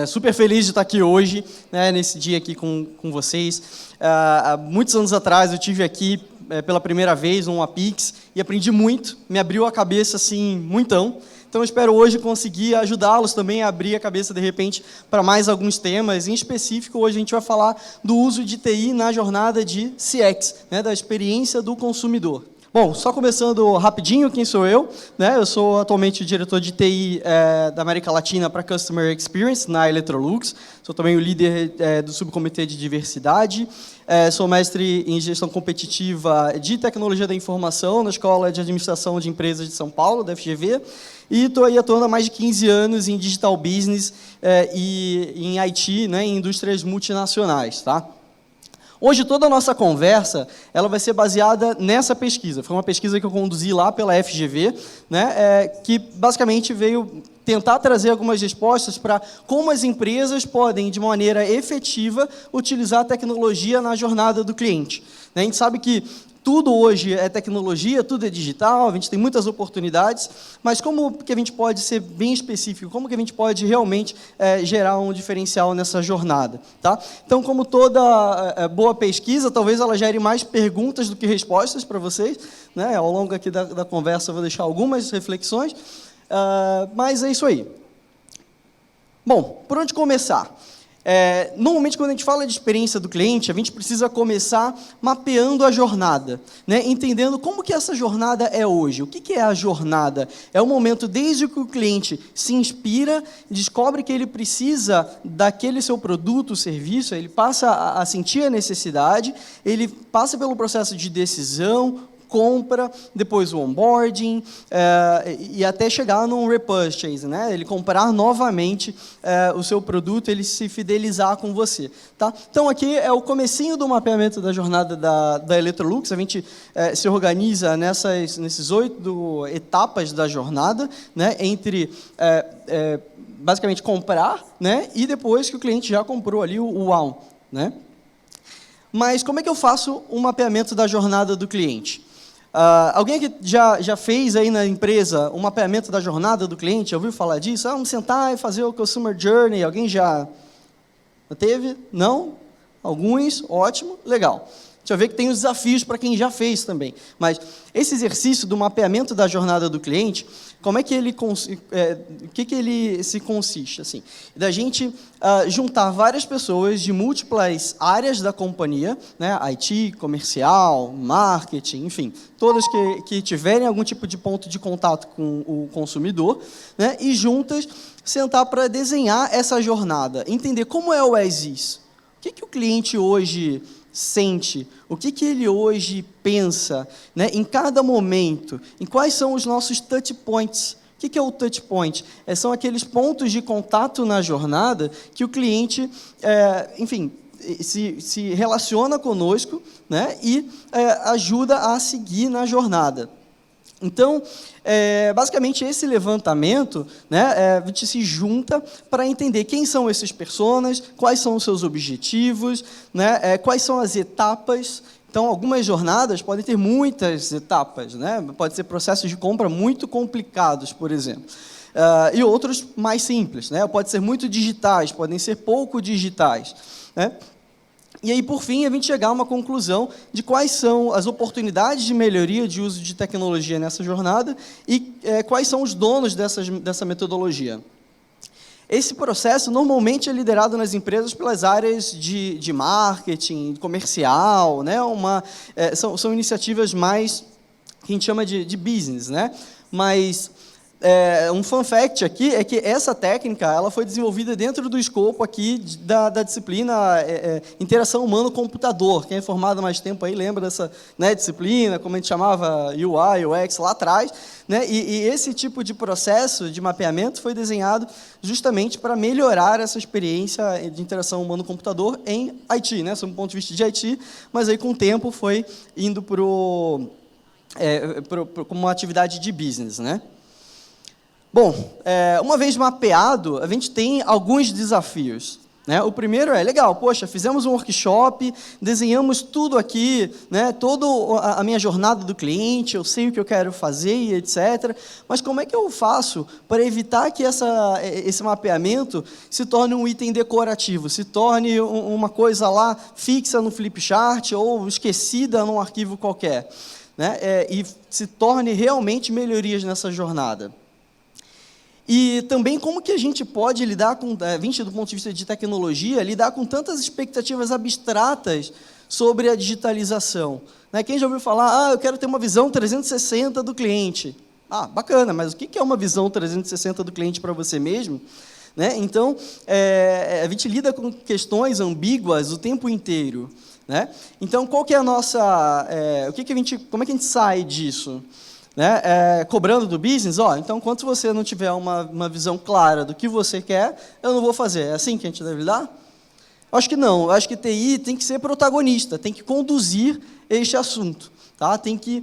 Super feliz de estar aqui hoje, né, nesse dia aqui com vocês. Há muitos anos atrás eu tive aqui pela primeira vez no Apix e aprendi muito, me abriu a cabeça assim, muitão. Então eu espero hoje conseguir ajudá-los também a abrir a cabeça de repente para mais alguns temas. Em específico, hoje a gente vai falar do uso de TI na jornada de CX, né, da experiência do consumidor. Bom, só começando rapidinho, quem sou eu? Né? Eu sou atualmente o diretor de TI da América Latina para Customer Experience na Electrolux. Sou também o líder do subcomitê de diversidade. Sou mestre em gestão competitiva de tecnologia da informação na Escola de Administração de Empresas de São Paulo, da FGV. E estou aí atuando há mais de 15 anos em digital business e em IT, né, em indústrias multinacionais, tá? Hoje, toda a nossa conversa ela vai ser baseada nessa pesquisa. Foi uma pesquisa que eu conduzi lá pela FGV, né, que basicamente veio tentar trazer algumas respostas para como as empresas podem, de maneira efetiva, utilizar a tecnologia na jornada do cliente. A gente sabe que tudo hoje é tecnologia, tudo é digital, a gente tem muitas oportunidades, mas como que a gente pode ser bem específico? Como que a gente pode realmente gerar um diferencial nessa jornada? Tá? Então, como toda boa pesquisa, talvez ela gere mais perguntas do que respostas para vocês. Né? Ao longo aqui da conversa eu vou deixar algumas reflexões, mas é isso aí. Bom, por onde começar? Normalmente, quando a gente fala de experiência do cliente, a gente precisa começar mapeando a jornada, né? Entendendo como que essa jornada é hoje. O que é a jornada? É o momento desde que o cliente se inspira, descobre que ele precisa daquele seu produto, serviço, ele passa a sentir a necessidade, ele passa pelo processo de decisão, compra, depois o onboarding, e até chegar num repurchase, né? Ele comprar novamente o seu produto, ele se fidelizar com você. Tá? Então, aqui é o comecinho do mapeamento da jornada da Electrolux. A gente se organiza nesses 8 etapas da jornada, né? Entre basicamente comprar, né? E depois que o cliente já comprou ali o wow, né? Mas como é que eu faço um mapeamento da jornada do cliente? Alguém que já fez aí na empresa um mapeamento da jornada do cliente? Já ouviu falar disso? Vamos sentar e fazer o Customer Journey. Alguém já teve? Não? Alguns? Ótimo, legal. Deixa eu ver que tem os desafios para quem já fez também. Mas esse exercício do mapeamento da jornada do cliente, como é que ele o que ele se consiste? Assim, da gente juntar várias pessoas de múltiplas áreas da companhia, né, IT, comercial, marketing, enfim, todas que tiverem algum tipo de ponto de contato com o consumidor, né, e juntas sentar para desenhar essa jornada, entender como é o as-is. O que o cliente hoje sente, o que ele hoje pensa, né, em cada momento, em quais são os nossos touch points. O que é o touch point? São aqueles pontos de contato na jornada que o cliente, enfim, se relaciona conosco, né, e ajuda a seguir na jornada. Então, basicamente, esse levantamento, né, a gente se junta para entender quem são esses personas, quais são os seus objetivos, né, quais são as etapas. Então, algumas jornadas podem ter muitas etapas, né? Pode ser processos de compra muito complicados, por exemplo. E outros mais simples, né? Pode ser muito digitais, podem ser pouco digitais, né? E aí, por fim, a gente chegar a uma conclusão de quais são as oportunidades de melhoria de uso de tecnologia nessa jornada e quais são os donos dessa metodologia. Esse processo normalmente é liderado nas empresas pelas áreas de marketing, comercial, né? São iniciativas mais que a gente chama de business, né? Mas um fun fact aqui é que essa técnica ela foi desenvolvida dentro do escopo aqui da disciplina interação humano-computador. Quem é formado há mais tempo aí lembra dessa, né, disciplina, como a gente chamava UI, UX lá atrás, né? E esse tipo de processo de mapeamento foi desenhado justamente para melhorar essa experiência de interação humano-computador em IT, né? Sob um ponto de vista de IT, mas aí com o tempo foi indo como uma atividade de business, né? Bom, uma vez mapeado, a gente tem alguns desafios. Né? O primeiro é, legal, poxa, fizemos um workshop, desenhamos tudo aqui, né? Toda a minha jornada do cliente, eu sei o que eu quero fazer e etc. Mas como é que eu faço para evitar que esse mapeamento se torne um item decorativo, se torne uma coisa lá fixa no flipchart ou esquecida num arquivo qualquer, né? E se torne realmente melhorias nessa jornada? E também como que a gente pode lidar com, do ponto de vista de tecnologia, lidar com tantas expectativas abstratas sobre a digitalização. Né? Quem já ouviu falar, eu quero ter uma visão 360 do cliente. Bacana, mas o que é uma visão 360 do cliente para você mesmo? Né? Então, a gente lida com questões ambíguas o tempo inteiro. Né? Então, qual que é a nossa... como é que a gente sai disso? Né? Cobrando do business, então, enquanto você não tiver uma visão clara do que você quer, eu não vou fazer. É assim que a gente deve lidar? Eu acho que não. Eu acho que TI tem que ser protagonista, tem que conduzir este assunto. Tá? Tem que,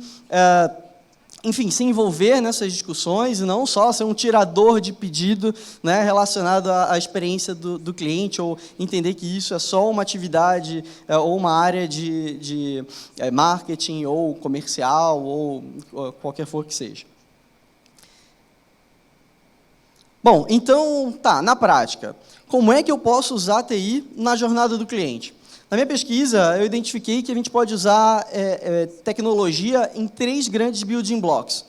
enfim, se envolver nessas discussões e não só ser um tirador de pedido, né, relacionado à experiência do cliente, ou entender que isso é só uma atividade ou uma área de marketing ou comercial ou qualquer for que seja. Bom, então, na prática, como é que eu posso usar a TI na jornada do cliente? Na minha pesquisa, eu identifiquei que a gente pode usar tecnologia em 3 grandes building blocks.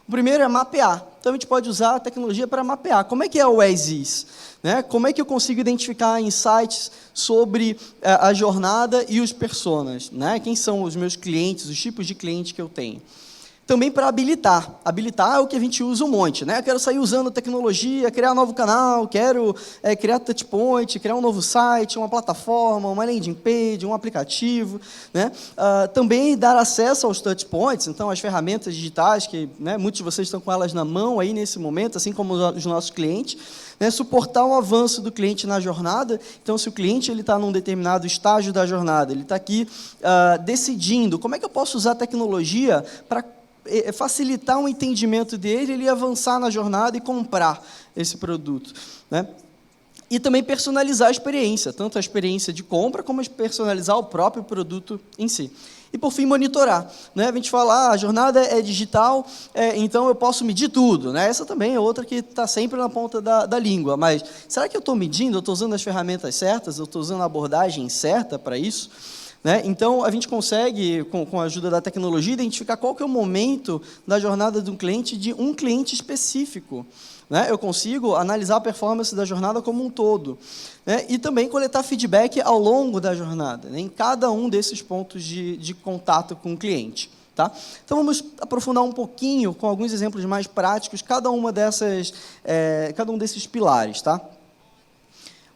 O primeiro é mapear. Então, a gente pode usar a tecnologia para mapear. Como é que é o as-is? Né? Como é que eu consigo identificar insights sobre a jornada e os personas? Né? Quem são os meus clientes, os tipos de cliente que eu tenho? Também para habilitar. Habilitar é o que a gente usa um monte. Né? Eu quero sair usando tecnologia, criar um novo canal, quero criar touchpoint, criar um novo site, uma plataforma, uma landing page, um aplicativo. Né? Também dar acesso aos touchpoints, então as ferramentas digitais, que, né, muitos de vocês estão com elas na mão aí nesse momento, assim como os nossos clientes. Né? Suportar o avanço do cliente na jornada. Então, se o cliente está num determinado estágio da jornada, ele está aqui decidindo como é que eu posso usar a tecnologia para facilitar o entendimento dele, ele avançar na jornada e comprar esse produto. Né? E também personalizar a experiência, tanto a experiência de compra, como personalizar o próprio produto em si. E, por fim, monitorar. Né? A gente fala, a jornada é digital, então eu posso medir tudo. Né? Essa também é outra que está sempre na ponta da língua. Mas será que eu estou medindo? Eu estou usando as ferramentas certas? Eu estou usando a abordagem certa para isso? Né? Então, a gente consegue, com a ajuda da tecnologia, identificar qual que é o momento da jornada de um cliente específico. Né? Eu consigo analisar a performance da jornada como um todo. Né? E também coletar feedback ao longo da jornada, né? Em cada um desses pontos de contato com o cliente. Tá? Então, vamos aprofundar um pouquinho, com alguns exemplos mais práticos, cada um desses pilares. Tá?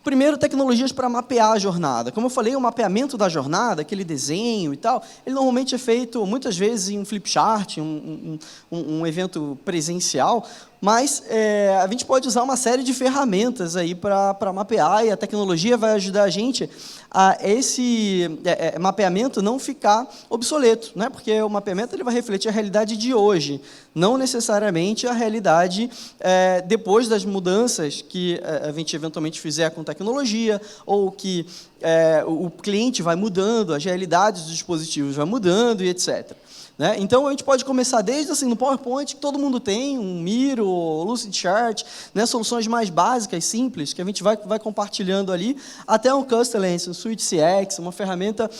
Primeiro, tecnologias para mapear a jornada. Como eu falei, o mapeamento da jornada, aquele desenho e tal, ele normalmente é feito, muitas vezes, em um flipchart, um evento presencial, mas a gente pode usar uma série de ferramentas aí para mapear, e a tecnologia vai ajudar a gente a esse mapeamento não ficar obsoleto, né? Porque o mapeamento ele vai refletir a realidade de hoje, não necessariamente a realidade depois das mudanças que a gente eventualmente fizer com tecnologia, ou que o cliente vai mudando, as realidades dos dispositivos vai mudando e etc. Né? Então, a gente pode começar desde assim, no PowerPoint, que todo mundo tem, um Miro, Lucidchart, né? Soluções mais básicas, simples, que a gente vai compartilhando ali, até um Custolense, um Suite CX, uma ferramenta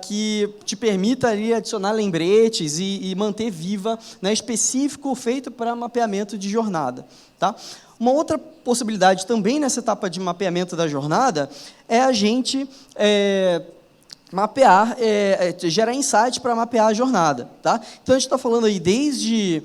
que te permita ali, adicionar lembretes e manter viva, né? Específico, feito para mapeamento de jornada. Tá? Uma outra possibilidade também nessa etapa de mapeamento da jornada é a gente mapear, gerar insight para mapear a jornada. Tá? Então, a gente está falando aí desde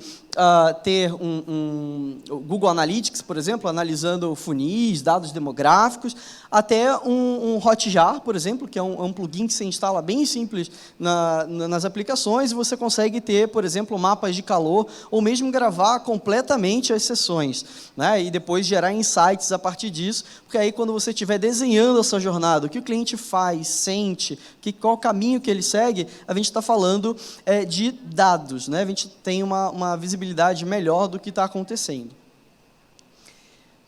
ter o Google Analytics, por exemplo, analisando funis, dados demográficos, até um Hotjar, por exemplo, que é um plugin que você instala bem simples nas aplicações, e você consegue ter, por exemplo, mapas de calor, ou mesmo gravar completamente as sessões, né? E depois gerar insights a partir disso, porque aí quando você estiver desenhando essa jornada, o que o cliente faz, sente, qual o caminho que ele segue, a gente está falando de dados, né? A gente tem uma visibilidade melhor do que está acontecendo.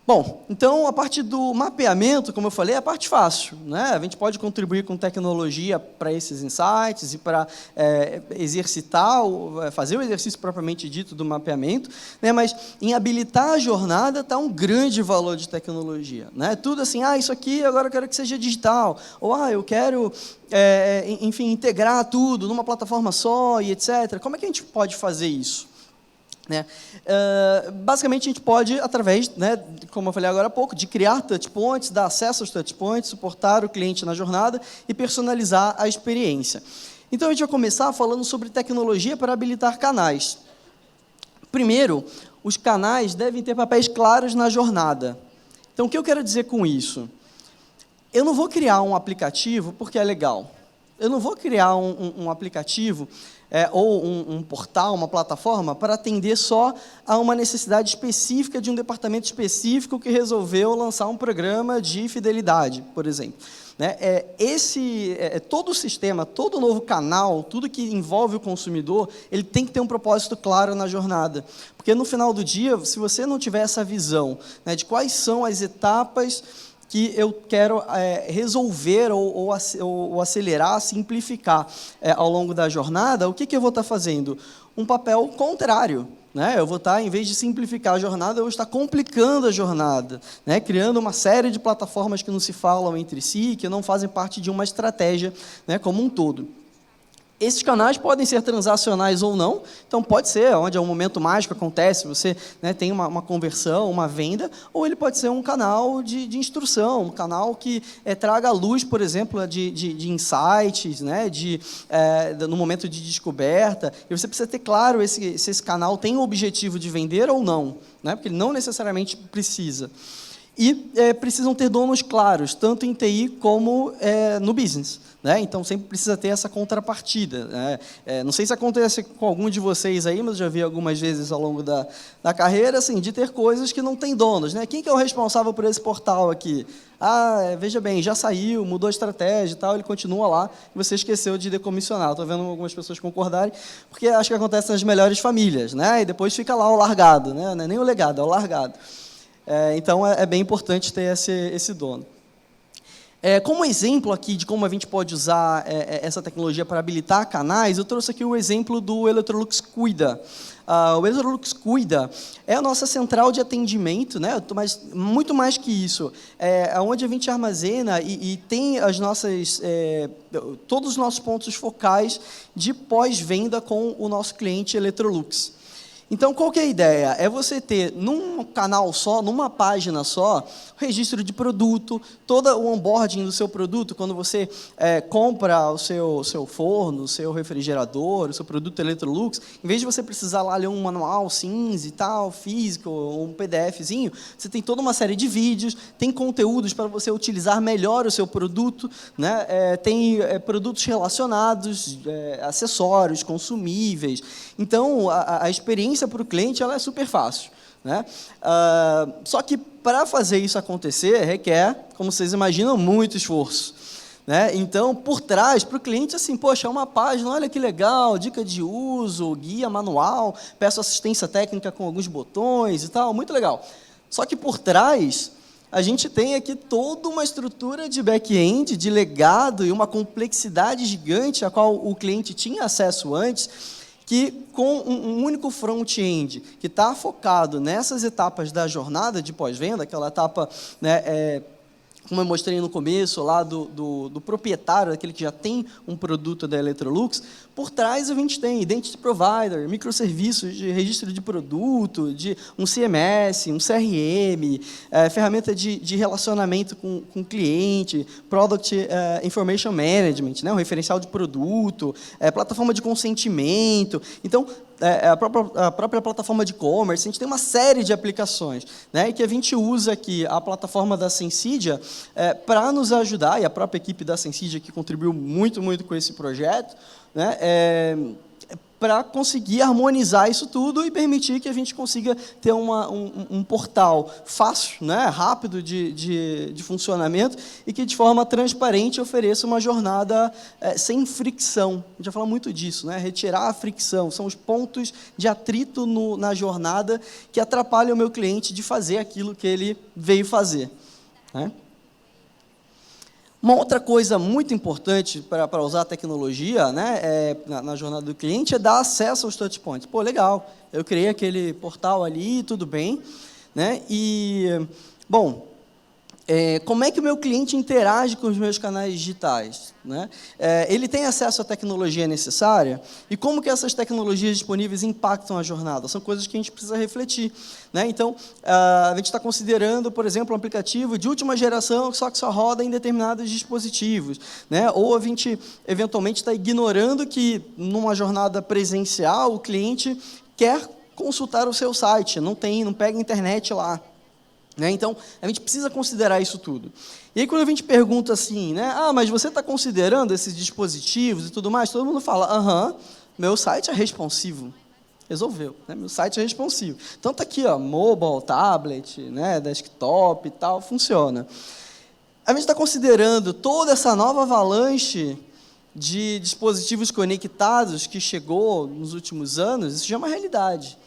Bom, então a parte do mapeamento, como eu falei, é a parte fácil, né? A gente pode contribuir com tecnologia para esses insights e para exercitar, fazer o exercício propriamente dito do mapeamento, né? Mas em habilitar a jornada está um grande valor de tecnologia, né? Tudo assim, isso aqui agora eu quero que seja digital, ou eu quero, enfim, integrar tudo numa plataforma só e etc. Como é que a gente pode fazer isso? Né? Basicamente, a gente pode, através, né, como eu falei agora há pouco, de criar touchpoints, dar acesso aos touchpoints, suportar o cliente na jornada e personalizar a experiência. Então, a gente vai começar falando sobre tecnologia para habilitar canais. Primeiro, os canais devem ter papéis claros na jornada. Então, o que eu quero dizer com isso? Eu não vou criar um aplicativo porque é legal. Eu não vou criar um aplicativo ou um portal, uma plataforma, para atender só a uma necessidade específica de um departamento específico que resolveu lançar um programa de fidelidade, por exemplo. Né? Todo o sistema, todo novo canal, tudo que envolve o consumidor, ele tem que ter um propósito claro na jornada. Porque, no final do dia, se você não tiver essa visão, né, de quais são as etapas que eu quero resolver ou acelerar, simplificar ao longo da jornada, o que eu vou estar fazendo? Um papel contrário. Né? Eu vou estar, em vez de simplificar a jornada, eu vou estar complicando a jornada, né? Criando uma série de plataformas que não se falam entre si, que não fazem parte de uma estratégia, né, como um todo. Esses canais podem ser transacionais ou não, então pode ser onde um momento mágico acontece, você, né, tem uma conversão, uma venda, ou ele pode ser um canal de instrução, um canal que traga à luz, por exemplo, de insights, né, no momento de descoberta, e você precisa ter claro se esse canal tem o objetivo de vender ou não, né, porque ele não necessariamente precisa. E precisam ter donos claros, tanto em TI como no business. Né? Então, sempre precisa ter essa contrapartida. Né? Não sei se acontece com algum de vocês aí, mas eu já vi algumas vezes ao longo da carreira, assim, de ter coisas que não têm donos. Né? Quem que é o responsável por esse portal aqui? Veja bem, já saiu, mudou a estratégia e tal, ele continua lá, e você esqueceu de decomissionar. Estou vendo algumas pessoas concordarem, porque acho que acontece nas melhores famílias. Né? E depois fica lá o largado, né? Não é nem o legado, é o largado. Então, é bem importante ter esse dono. Como exemplo aqui de como a gente pode usar essa tecnologia para habilitar canais, eu trouxe aqui o exemplo do Electrolux Cuida. O Electrolux Cuida é a nossa central de atendimento, né? Mas muito mais que isso, onde a gente armazena e tem todos os nossos pontos focais de pós-venda com o nosso cliente Electrolux. Então, qual que é a ideia? É você ter, num canal só, numa página só, registro de produto, todo o onboarding do seu produto, quando você compra o seu forno, o seu refrigerador, o seu produto Electrolux, em vez de você precisar lá ler um manual cinza e tal, físico, ou um PDFzinho, você tem toda uma série de vídeos, tem conteúdos para você utilizar melhor o seu produto, né? Tem produtos relacionados, acessórios, consumíveis. Então, a experiência para o cliente ela é super fácil. Né? Só que, para fazer isso acontecer, requer, como vocês imaginam, muito esforço. Né? Então, por trás, para o cliente, assim, poxa, é uma página, olha que legal, dica de uso, guia manual, peço assistência técnica com alguns botões e tal, muito legal. Só que, por trás, a gente tem aqui toda uma estrutura de back-end, de legado e uma complexidade gigante a qual o cliente tinha acesso antes, que com um único front-end que está focado nessas etapas da jornada de pós-venda, aquela etapa, né, como eu mostrei no começo, lá do proprietário, daquele que já tem um produto da Electrolux, por trás a gente tem Identity Provider, microserviços de registro de produto, de um CMS, um CRM, ferramenta de relacionamento com o cliente, Product Information Management, né, um referencial de produto, plataforma de consentimento. Então, a própria plataforma de e-commerce, a gente tem uma série de aplicações, né, e que a gente usa aqui a plataforma da Sensidia para nos ajudar, e a própria equipe da Sensidia que contribuiu muito, muito com esse projeto, né, para conseguir harmonizar isso tudo e permitir que a gente consiga ter um portal fácil, né, rápido de funcionamento e que, de forma transparente, ofereça uma jornada sem fricção. A gente vai falar muito disso, né, retirar a fricção. São os pontos de atrito na jornada que atrapalham o meu cliente de fazer aquilo que ele veio fazer, né? Uma outra coisa muito importante para usar a tecnologia, né, na jornada do cliente é dar acesso aos touchpoints. Pô, legal, eu criei aquele portal ali, tudo bem, né? E, bom, como é que o meu cliente interage com os meus canais digitais, né? Ele tem acesso à tecnologia necessária? E como que essas tecnologias disponíveis impactam a jornada? São coisas que a gente precisa refletir, né? Então, a gente está considerando, por exemplo, um aplicativo de última geração, só que só roda em determinados dispositivos, né? Ou a gente, eventualmente, está ignorando que, numa jornada presencial, o cliente quer consultar o seu site, não pega a internet lá, né? Então, a gente precisa considerar isso tudo. E aí, quando a gente pergunta assim, né, mas você está considerando esses dispositivos e tudo mais, todo mundo fala, meu site é responsivo. Resolveu, né? Meu site é responsivo. Então, está aqui, mobile, tablet, né, desktop e tal, funciona. A gente está considerando toda essa nova avalanche de dispositivos conectados que chegou nos últimos anos, isso já é uma realidade.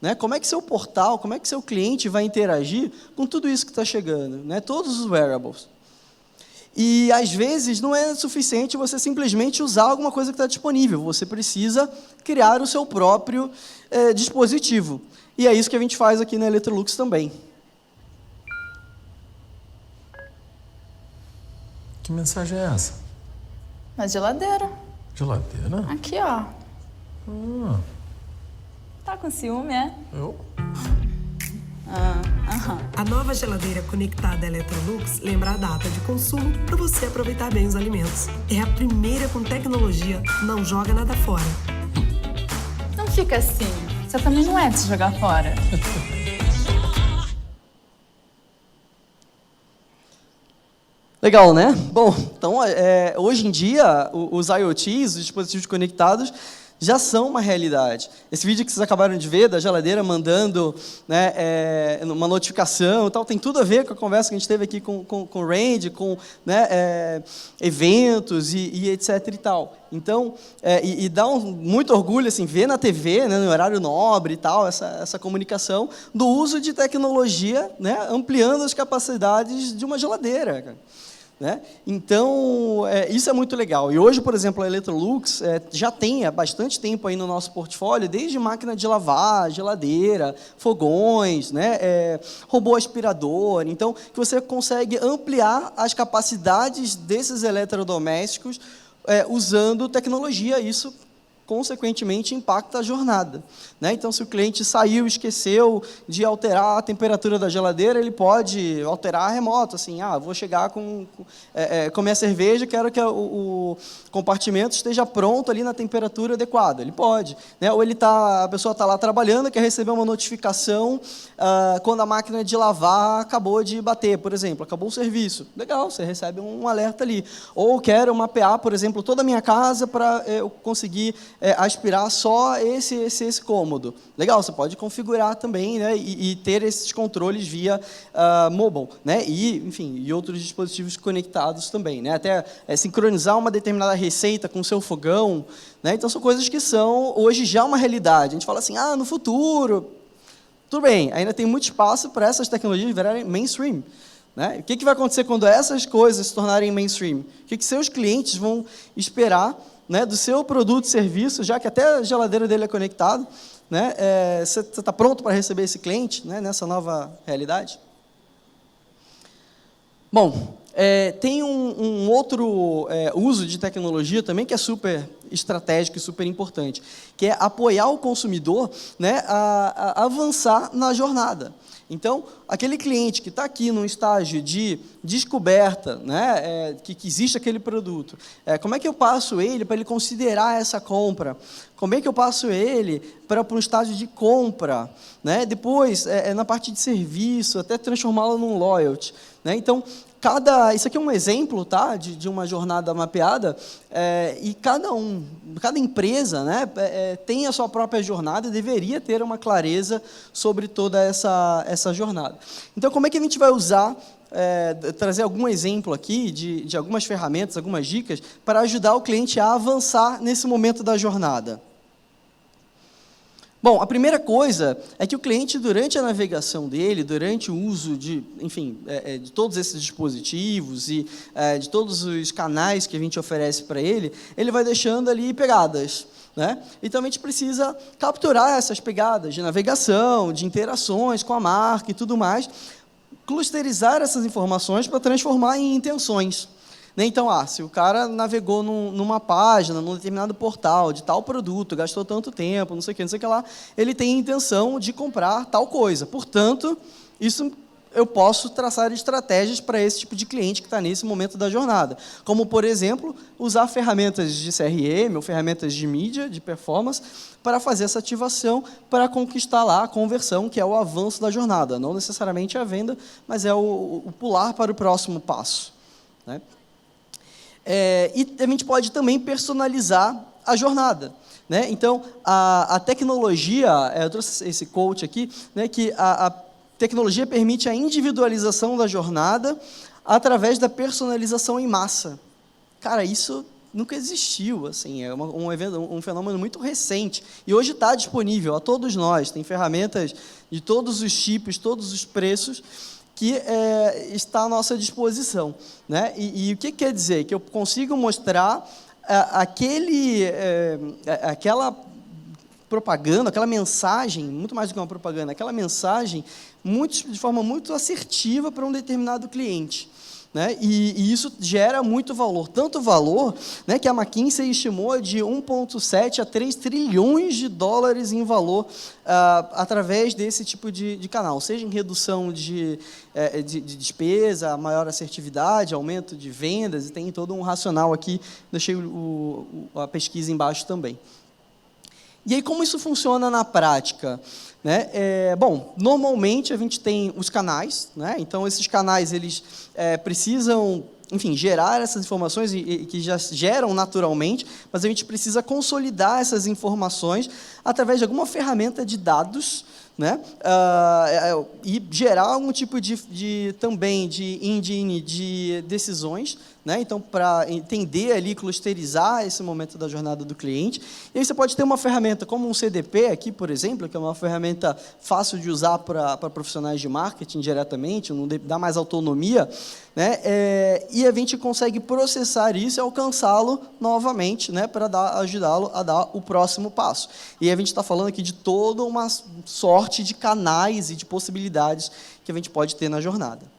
Né? Como é que seu portal, como é que seu cliente vai interagir com tudo isso que está chegando? Né? Todos os wearables. E, às vezes, não é suficiente você simplesmente usar alguma coisa que está disponível. Você precisa criar o seu próprio dispositivo. E é isso que a gente faz aqui na Electrolux também. Que mensagem é essa? Na geladeira. Geladeira? Aqui, ó. Tá com ciúme, é? Eu? A nova geladeira conectada Electrolux lembra a data de consumo para você aproveitar bem os alimentos. É a primeira com tecnologia, não joga nada fora. Não fica assim. Você também não é de se jogar fora. Legal, né? Bom, então, hoje em dia, os IoTs, os dispositivos conectados, já são uma realidade. Esse vídeo que vocês acabaram de ver, da geladeira mandando, né, uma notificação e tal, tem tudo a ver com a conversa que a gente teve aqui com o Randy, com, né, eventos e etc. e tal. Então, dá muito orgulho assim, ver na TV, né, no horário nobre e tal, essa comunicação do uso de tecnologia, né, ampliando as capacidades de uma geladeira, cara. Né? Então, isso é muito legal. E hoje, por exemplo, a Electrolux já tem há bastante tempo aí no nosso portfólio, desde máquina de lavar, geladeira, fogões, né? Robô aspirador. Então, que você consegue ampliar as capacidades desses eletrodomésticos usando tecnologia. Isso, consequentemente, impacta a jornada. Né? Então, se o cliente saiu, esqueceu de alterar a temperatura da geladeira, ele pode alterar remoto, assim, vou chegar com minha cerveja, quero que o compartimento esteja pronto ali na temperatura adequada. Ele pode. Né? Ou a pessoa está lá trabalhando, quer receber uma notificação quando a máquina de lavar acabou de bater, por exemplo, acabou o serviço. Legal, você recebe um alerta ali. Ou quero mapear, por exemplo, toda a minha casa para eu conseguir aspirar só esse cômodo. Legal, você pode configurar também, né, e ter esses controles via mobile, né, e outros dispositivos conectados também. Né, até sincronizar uma determinada receita com o seu fogão. Né, então, são coisas que são, hoje, já uma realidade. A gente fala assim, no futuro... Tudo bem, ainda tem muito espaço para essas tecnologias virarem mainstream. Né? O que vai acontecer quando essas coisas se tornarem mainstream? O que seus clientes vão esperar, né, do seu produto e serviço, já que até a geladeira dele é conectada, né? Você está pronto para receber esse cliente, né, nessa nova realidade? Bom, tem um outro uso de tecnologia também que é super estratégico e super importante, que é apoiar o consumidor, né, a avançar na jornada. Então, aquele cliente que está aqui num estágio de descoberta, né, que existe aquele produto, como é que eu passo ele para ele considerar essa compra? Como é que eu passo ele para um estágio de compra? Né? Depois, na parte de serviço, até transformá-lo num loyalty. Né? Então, isso aqui é um exemplo, tá, de uma jornada mapeada, e cada empresa, né, tem a sua própria jornada e deveria ter uma clareza sobre toda essa jornada. Então, como é que a gente vai usar, trazer algum exemplo aqui de algumas ferramentas, algumas dicas, para ajudar o cliente a avançar nesse momento da jornada? Bom, a primeira coisa é que o cliente, durante a navegação dele, durante o uso de todos esses dispositivos e de todos os canais que a gente oferece para ele, ele vai deixando ali pegadas, né? Então, a gente precisa capturar essas pegadas de navegação, de interações com a marca e tudo mais, clusterizar essas informações para transformar em intenções. Então, se o cara navegou numa página, num determinado portal de tal produto, gastou tanto tempo, não sei o que lá, ele tem a intenção de comprar tal coisa. Portanto, isso eu posso traçar estratégias para esse tipo de cliente que está nesse momento da jornada. Como, por exemplo, usar ferramentas de CRM ou ferramentas de mídia, de performance, para fazer essa ativação, para conquistar lá a conversão, que é o avanço da jornada. Não necessariamente a venda, mas é o pular para o próximo passo, né? E a gente pode também personalizar a jornada, né? Então, a tecnologia, eu trouxe esse quote aqui, né, que a tecnologia permite a individualização da jornada através da personalização em massa. Cara, isso nunca existiu, assim, é um fenômeno muito recente, e hoje está disponível a todos nós, tem ferramentas de todos os tipos, todos os preços, que está à nossa disposição, né? E o que quer dizer? Que eu consigo mostrar aquela propaganda, aquela mensagem, muito mais do que uma propaganda, aquela mensagem de forma muito assertiva para um determinado cliente, né? E isso gera muito valor, tanto valor, né, que a McKinsey estimou de 1,7 a 3 trilhões de dólares em valor através desse tipo de canal, seja em redução de despesa, maior assertividade, aumento de vendas, e tem todo um racional aqui, deixei a pesquisa embaixo também. E aí, como isso funciona na prática? Né? Bom, normalmente a gente tem os canais, né? Então esses canais eles precisam, enfim, gerar essas informações que já geram naturalmente, mas a gente precisa consolidar essas informações através de alguma ferramenta de dados, né? E gerar algum tipo também de engine de decisões, né? Então, para entender ali, clusterizar esse momento da jornada do cliente. E aí você pode ter uma ferramenta como um CDP aqui, por exemplo, que é uma ferramenta fácil de usar para profissionais de marketing diretamente, não dá mais autonomia, né? E a gente consegue processar isso e alcançá-lo novamente, né? Para ajudá-lo a dar o próximo passo. E a gente está falando aqui de toda uma sorte de canais e de possibilidades que a gente pode ter na jornada.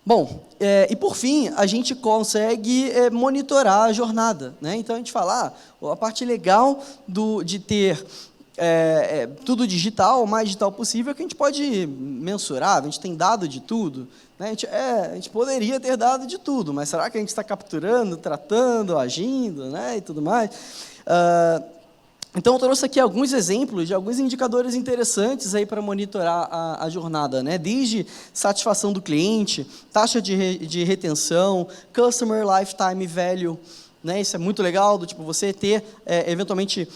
Bom, e por fim, a gente consegue monitorar a jornada, né? Então, a gente fala, a parte legal de ter tudo digital, o mais digital possível, é que a gente pode mensurar, a gente tem dado de tudo, né? A gente poderia ter dado de tudo, mas será que a gente está capturando, tratando, agindo, né? E tudo mais? Então, eu trouxe aqui alguns exemplos de alguns indicadores interessantes aí para monitorar a jornada, né? Desde satisfação do cliente, taxa de retenção, Customer Lifetime Value, né? Isso é muito legal, do tipo você ter, eventualmente,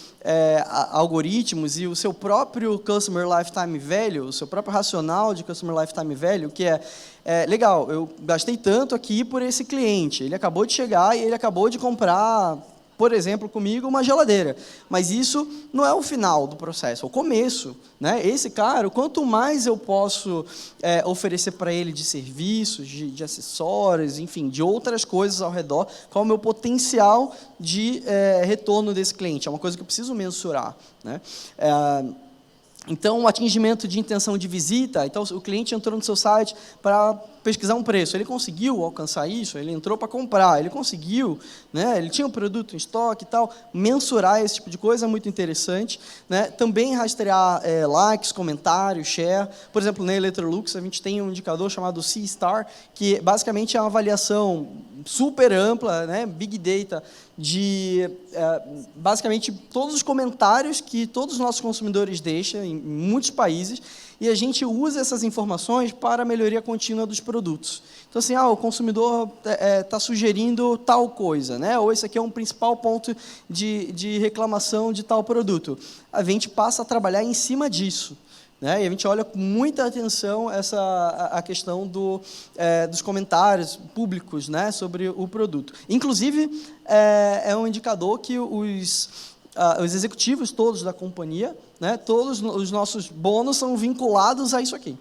algoritmos e o seu próprio Customer Lifetime Value, o seu próprio racional de Customer Lifetime Value, que legal, eu gastei tanto aqui por esse cliente, ele acabou de chegar e ele acabou de comprar, por exemplo, comigo, uma geladeira. Mas isso não é o final do processo, é o começo, né? Esse cara, quanto mais eu posso oferecer para ele de serviços, de acessórios, enfim, de outras coisas ao redor, qual é o meu potencial de retorno desse cliente? É uma coisa que eu preciso mensurar, né? Então, o atingimento de intenção de visita, então o cliente entrou no seu site para pesquisar um preço, ele conseguiu alcançar isso, ele entrou para comprar, ele conseguiu, né? Ele tinha um produto em estoque e tal, mensurar esse tipo de coisa é muito interessante, né? Também rastrear likes, comentários, share. Por exemplo, na Electrolux a gente tem um indicador chamado C-Star, que basicamente é uma avaliação super ampla, né? Big Data, de basicamente todos os comentários que todos os nossos consumidores deixam em muitos países, e a gente usa essas informações para a melhoria contínua dos produtos. Então, assim, o consumidor está sugerindo tal coisa, né? Ou esse aqui é um principal ponto de reclamação de tal produto. A gente passa a trabalhar em cima disso. Né? E a gente olha com muita atenção a questão dos comentários públicos, né, sobre o produto. Inclusive, é um indicador que os executivos todos da companhia, né, todos os nossos bônus são vinculados a isso aqui.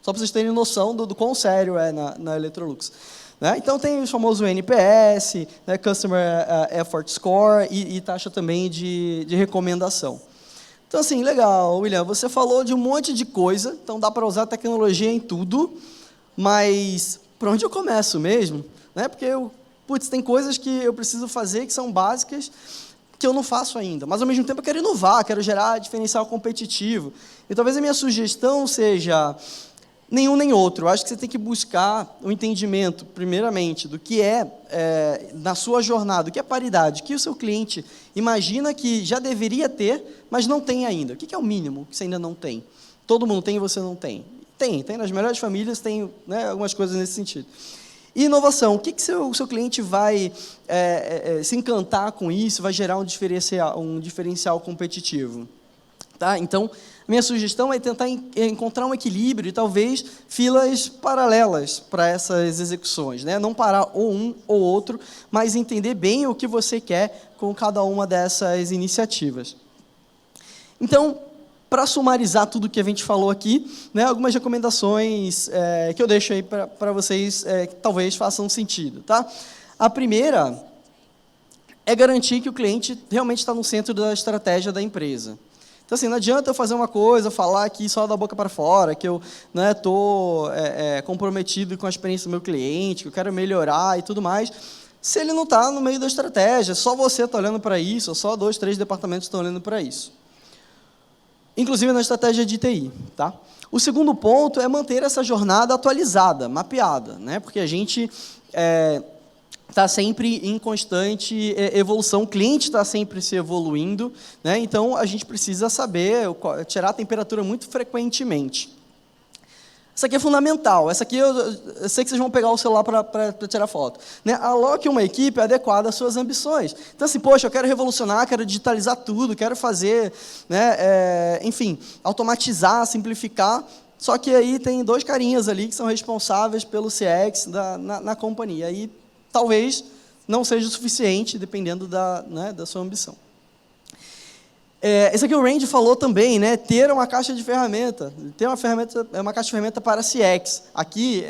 Só para vocês terem noção do quão sério é na Electrolux. Né? Então, tem o famoso NPS, né, Customer Effort Score, e taxa também de recomendação. Então, assim, legal, William, você falou de um monte de coisa, então dá para usar tecnologia em tudo, mas por onde eu começo mesmo? Né? Porque, tem coisas que eu preciso fazer que são básicas, que eu não faço ainda, mas, ao mesmo tempo, eu quero inovar, quero gerar diferencial competitivo. E talvez a minha sugestão seja nenhum nem outro. Eu acho que você tem que buscar o entendimento, primeiramente, do que na sua jornada, o que é paridade, o que o seu cliente imagina que já deveria ter, mas não tem ainda. O que é o mínimo que você ainda não tem? Todo mundo tem e você não tem. Tem nas melhores famílias, tem, né, algumas coisas nesse sentido. E inovação, o que o seu cliente vai se encantar com isso, vai gerar um diferencial competitivo? Tá? Então, a minha sugestão é tentar encontrar um equilíbrio e talvez filas paralelas para essas execuções, né? Não parar ou um ou outro, mas entender bem o que você quer com cada uma dessas iniciativas. Então, para sumarizar tudo que a gente falou aqui, né, algumas recomendações que eu deixo aí para vocês que talvez façam sentido. Tá? A primeira é garantir que o cliente realmente está no centro da estratégia da empresa. Então, assim, não adianta eu fazer uma coisa, falar aqui só da boca para fora, que eu estou comprometido com a experiência do meu cliente, que eu quero melhorar e tudo mais, se ele não está no meio da estratégia, só você está olhando para isso, ou só 2, 3 departamentos estão olhando para isso. Inclusive na estratégia de TI. Tá? O segundo ponto é manter essa jornada atualizada, mapeada, né? Porque a gente está sempre em constante evolução, o cliente está sempre se evoluindo, né? Então a gente precisa saber tirar a temperatura muito frequentemente. Essa aqui é fundamental, essa aqui eu sei que vocês vão pegar o celular para tirar foto. Né? Aloque uma equipe adequada às suas ambições. Então, assim, poxa, eu quero revolucionar, quero digitalizar tudo, quero fazer, né, enfim, automatizar, simplificar, só que aí tem 2 carinhas ali que são responsáveis pelo CX na companhia. Aí, talvez não seja o suficiente, dependendo da sua ambição. Esse aqui o Randy falou também, né, ter uma caixa de ferramenta, ter uma caixa de ferramenta para CX. Aqui,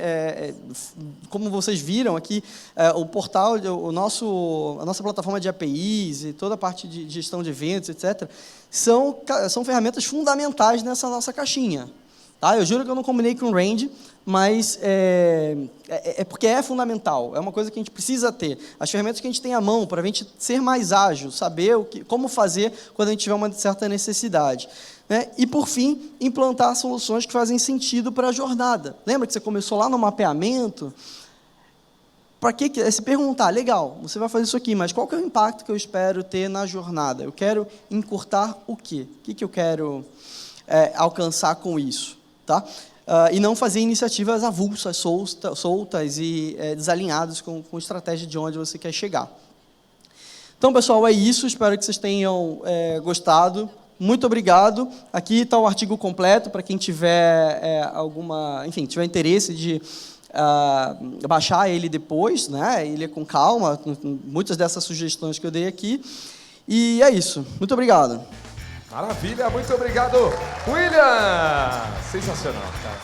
como vocês viram, aqui o portal, a nossa plataforma de APIs e toda a parte de gestão de eventos, etc., são ferramentas fundamentais nessa nossa caixinha. Tá? Eu juro que eu não combinei com o Randy, mas porque é fundamental, é uma coisa que a gente precisa ter. As ferramentas que a gente tem à mão, para a gente ser mais ágil, saber como fazer quando a gente tiver uma certa necessidade. Né? E, por fim, implantar soluções que fazem sentido para a jornada. Lembra que você começou lá no mapeamento? Para que se perguntar, legal, você vai fazer isso aqui, mas qual que é o impacto que eu espero ter na jornada? Eu quero encurtar o quê? O que eu quero alcançar com isso? Tá? E não fazer iniciativas avulsas, soltas e desalinhadas com a estratégia de onde você quer chegar. Então, pessoal, é isso. Espero que vocês tenham gostado. Muito obrigado. Aqui está o artigo completo para quem tiver tiver interesse de baixar ele depois, né? Ele é com calma, com muitas dessas sugestões que eu dei aqui. E é isso. Muito obrigado. Maravilha, muito obrigado, William! Sensacional, cara.